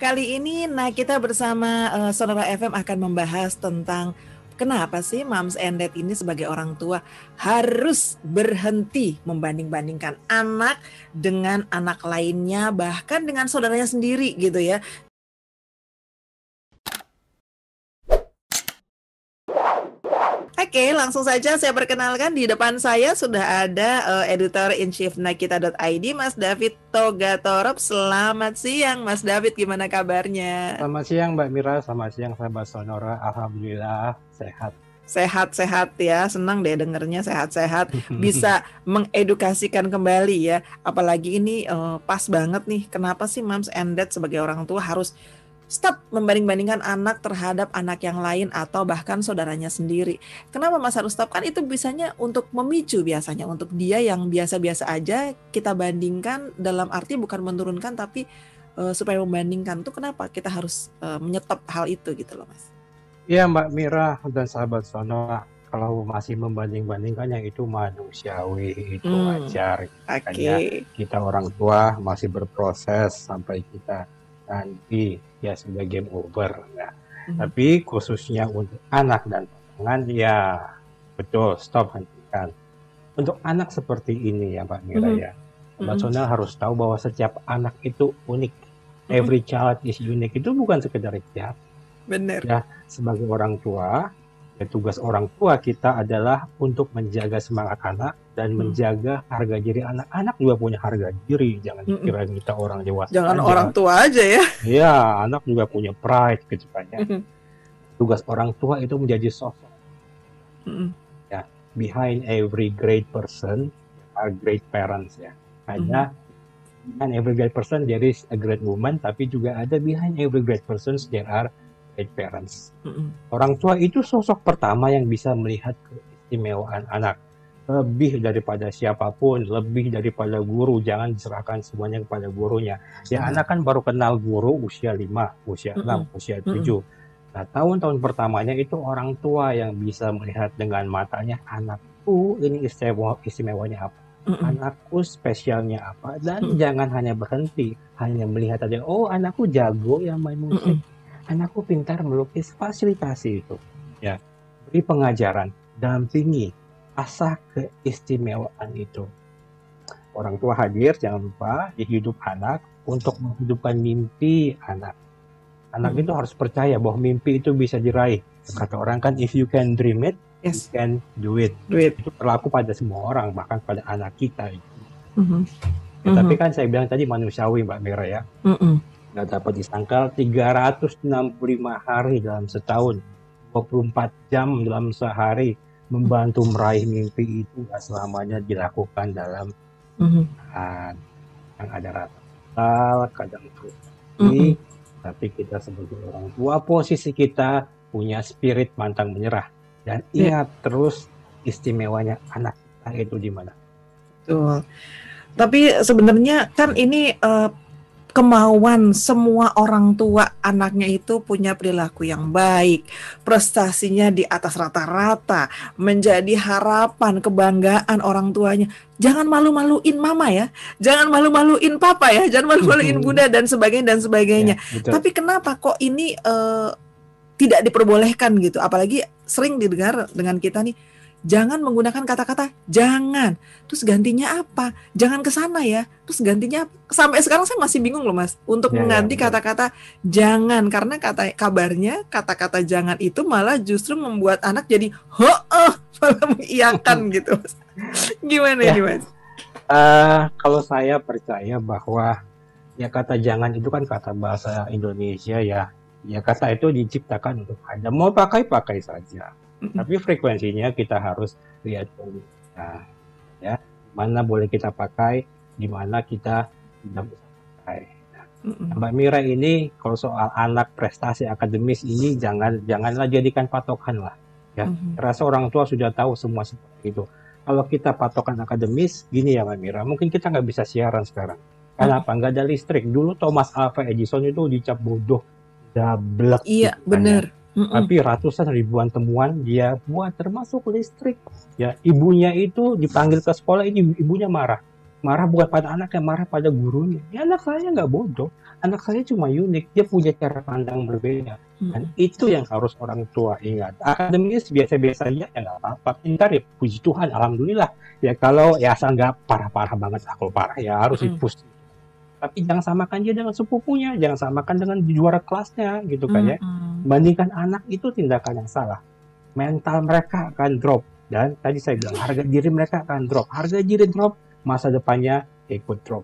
Kali ini, kita bersama Sonora FM akan membahas tentang kenapa sih Moms and Dad ini sebagai orang tua harus berhenti membanding-bandingkan anak dengan anak lainnya, bahkan dengan saudaranya sendiri gitu ya. Oke, langsung saja saya perkenalkan. Di depan saya sudah ada editor-in-chief Nakita.id, Mas David Togatorop. Selamat siang, Mas David. Gimana kabarnya? Selamat siang, Mbak Mira. Selamat siang, sahabat Sonora. Alhamdulillah, sehat. Sehat-sehat ya, senang deh dengernya sehat-sehat. Bisa mengedukasikan kembali ya. Apalagi ini pas banget nih. Kenapa sih Moms and Dad sebagai orang tua harus stop membanding-bandingkan anak terhadap anak yang lain atau bahkan saudaranya sendiri. Kenapa Mas harus stop? Kan itu bisanya untuk memicu biasanya. Untuk dia yang biasa-biasa aja kita bandingkan, dalam arti bukan menurunkan tapi supaya membandingkan. Itu kenapa kita harus menyetop hal itu gitu loh Mas? Iya, Mbak Mira dan sahabat Sonora. Kalau masih membanding-bandingkan yang itu manusiawi, itu wajar. Oke. Kita orang tua masih berproses sampai kita nanti ya sudah game over. Nah, tapi khususnya untuk anak dan pasangan ya betul, stop, hentikan. Untuk anak seperti ini ya Mbak Mira ya, Mbak Sonal harus tahu bahwa setiap anak itu unik. Every child is unique. Itu bukan sekedar ya. Benar. Ya, sebagai orang tua, ya, tugas orang tua kita adalah untuk menjaga semangat anak dan menjaga harga diri anak. Anak juga punya harga diri, jangan dikira kita orang dewasa. Jangan aja. Orang tua aja ya. Iya, anak juga punya pride gitu kan ya. Tugas orang tua itu menjadi sosok. Ya, behind every great person are great parents ya. Hanya behind every great person there is a great woman, tapi juga ada behind every great person there are great parents. Orang tua itu sosok pertama yang bisa melihat keistimewaan anak. Lebih daripada siapapun, lebih daripada guru. Jangan diserahkan semuanya kepada gurunya. Ya, anak kan baru kenal guru usia 5, usia 6, usia 7. Nah, tahun-tahun pertamanya itu orang tua yang bisa melihat dengan matanya, anakku ini istimewanya apa, anakku spesialnya apa. Dan jangan hanya berhenti, hanya melihat aja, oh anakku jago yang main musik, anakku pintar melukis, fasilitasi itu. Ya, beri pengajaran, dampingi, asah keistimewaan itu. Orang tua hadir, jangan lupa, di hidup anak untuk menghidupkan mimpi anak. Anak itu harus percaya bahwa mimpi itu bisa diraih. Kata orang kan, if you can dream it, you can do it. Itu berlaku pada semua orang, bahkan pada anak kita. Ya, tapi kan saya bilang tadi manusiawi Mbak Mira ya. Nggak dapat disangkal, 365 hari dalam setahun, 24 jam dalam sehari, membantu meraih mimpi itu gak selamanya dilakukan dalam yang ada rata kadang frustasi, tapi kita sebagai orang tua, posisi kita punya spirit pantang menyerah dan ingat terus istimewanya anak kita itu di mana. Betul. Tapi sebenarnya kan ini kemauan semua orang tua anaknya itu punya perilaku yang baik, prestasinya di atas rata-rata, menjadi harapan, kebanggaan orang tuanya. Jangan malu-maluin mama ya, jangan malu-maluin papa ya, jangan malu-maluin bunda dan sebagainya. Ya, tapi kenapa kok ini tidak diperbolehkan gitu? Apalagi sering didengar dengan kita nih, jangan menggunakan kata-kata jangan. Terus gantinya apa? Jangan ke sana ya. Terus gantinya apa? Sampai sekarang saya masih bingung loh Mas untuk mengganti kata-kata jangan, karena kabarnya kata-kata jangan itu malah justru membuat anak jadi malah mengiyakan gitu. Mas. Gimana ini Mas? Kalau saya percaya bahwa ya kata jangan itu kan kata bahasa Indonesia ya. Ya kata itu diciptakan untuk ada, mau pakai saja. Tapi frekuensinya kita harus lihat nah, ya mana boleh kita pakai, di mana kita tidak bisa pakai. Nah, Mbak Mira ini kalau soal anak prestasi akademis ini janganlah jadikan patokan lah. Ya, rasa orang tua sudah tahu semua seperti itu. Kalau kita patokan akademis, gini ya Mbak Mira, mungkin kita nggak bisa siaran sekarang. Kenapa? Nggak ada listrik. Dulu Thomas Alva Edison itu dicap bodoh, dablek. Iya, benar. Tapi ratusan ribuan temuan dia buat, termasuk listrik. Ya, ibunya itu dipanggil ke sekolah, ini ibunya marah bukan pada anaknya, marah pada gurunya. Ya anak saya nggak bodoh, anak saya cuma unik, dia punya cara pandang berbeda. Dan itu yang harus orang tua ingat. Akademis biasa-biasa aja, ya nggak apa-apa. Pintar ya, puji Tuhan, alhamdulillah. Ya kalau ya asal nggak parah-parah banget, kalau parah ya harus dipus. Tapi jangan samakan dia dengan sepupunya, jangan samakan dengan juara kelasnya, gitu kan ya. Bandingkan anak itu tindakan yang salah. Mental mereka akan drop. Dan tadi saya bilang, harga diri mereka akan drop. Harga diri drop, masa depannya ikut drop.